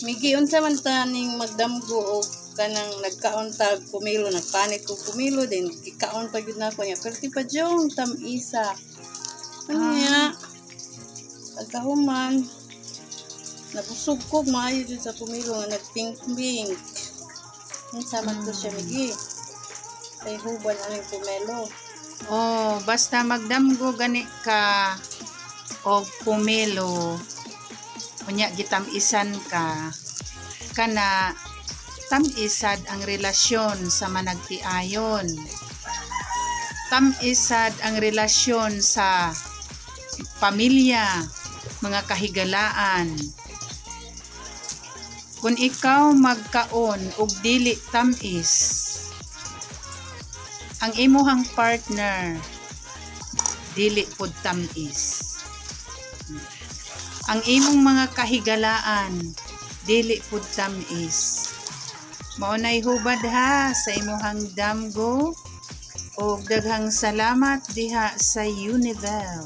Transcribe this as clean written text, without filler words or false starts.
Migi unsa man taning magdamgo o kanang nagkaontag pumilo, nagpanit ko pumilo din ikaon pa gyud nako nya perti pa jong tamisa. Anya pagkahuman nabusog ko maayo jud sa pumilo nga nagpink-pink. Unsa man to siya migi? Ay huban aning pumelo. Oh, basta magdamgo gani ka og pumelo. Unya gitamisan ka kana tamisad ang relasyon sa managtiayon. Tamisad ang relasyon sa pamilya, mga kahigalaan. Kung ikaw magkaon og dili tamis, ang imuhang partner dili pod tamis. Ang imong mga kahigalaan dili pud tamis. Mao nay hubad ha sa imong damgo ug daghang salamat diha sa Univel.